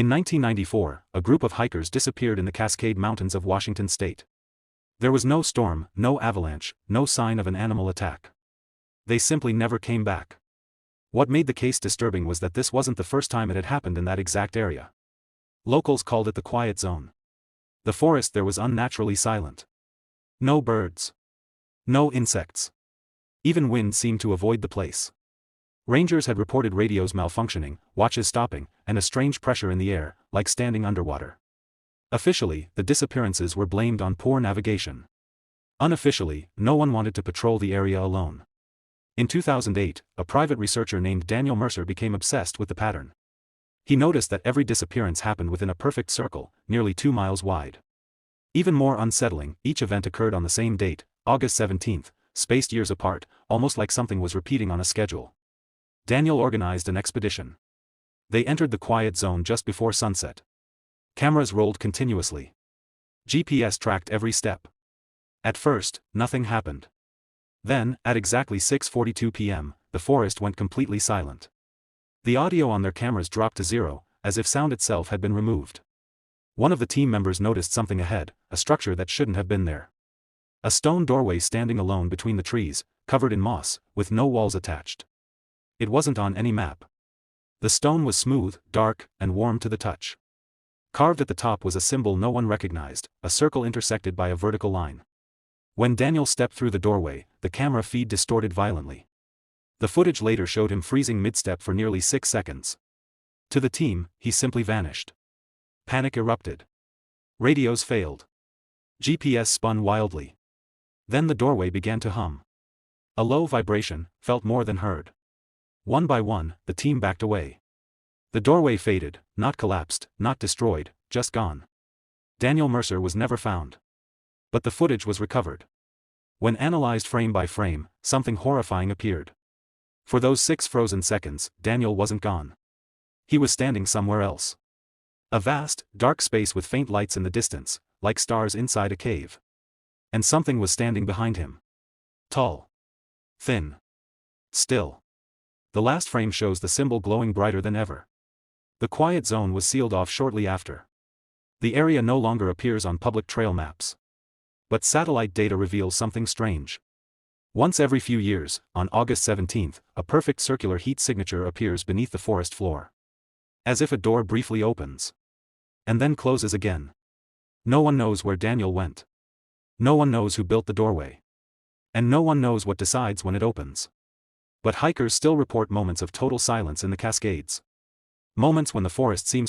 In 1994, a group of hikers disappeared in the Cascade Mountains of Washington state. There was no storm, no avalanche, no sign of an animal attack. They simply never came back. What made the case disturbing was that this wasn't the first time it had happened in that exact area. Locals called it the quiet zone. The forest there was unnaturally silent. No birds. No insects. Even wind seemed to avoid the place. Rangers had reported radios malfunctioning, watches stopping, and a strange pressure in the air, like standing underwater. Officially, the disappearances were blamed on poor navigation. Unofficially, no one wanted to patrol the area alone. In 2008, a private researcher named Daniel Mercer became obsessed with the pattern. He noticed that every disappearance happened within a perfect circle, nearly 2 miles wide. Even more unsettling, each event occurred on the same date, August 17, spaced years apart, almost like something was repeating on a schedule. Daniel organized an expedition. They entered the quiet zone just before sunset. Cameras rolled continuously. GPS tracked every step. At first, nothing happened. Then, at exactly 6:42 p.m., the forest went completely silent. The audio on their cameras dropped to zero, as if sound itself had been removed. One of the team members noticed something ahead, a structure that shouldn't have been there. A stone doorway standing alone between the trees, covered in moss, with no walls attached. It wasn't on any map. The stone was smooth, dark, and warm to the touch. Carved at the top was a symbol no one recognized, a circle intersected by a vertical line. When Daniel stepped through the doorway, the camera feed distorted violently. The footage later showed him freezing mid-step for nearly 6 seconds. To the team, he simply vanished. Panic erupted. Radios failed. GPS spun wildly. Then the doorway began to hum. A low vibration, felt more than heard. One by one, the team backed away. The doorway faded, not collapsed, not destroyed, just gone. Daniel Mercer was never found. But the footage was recovered. When analyzed frame by frame, something horrifying appeared. For those 6 frozen seconds, Daniel wasn't gone. He was standing somewhere else. A vast, dark space with faint lights in the distance, like stars inside a cave. And something was standing behind him. Tall. Thin. Still. The last frame shows the symbol glowing brighter than ever. The quiet zone was sealed off shortly after. The area no longer appears on public trail maps. But satellite data reveals something strange. Once every few years, on August 17, a perfect circular heat signature appears beneath the forest floor. As if a door briefly opens. And then closes again. No one knows where Daniel went. No one knows who built the doorway. And no one knows what decides when it opens. But hikers still report moments of total silence in the Cascades. Moments when the forest seems to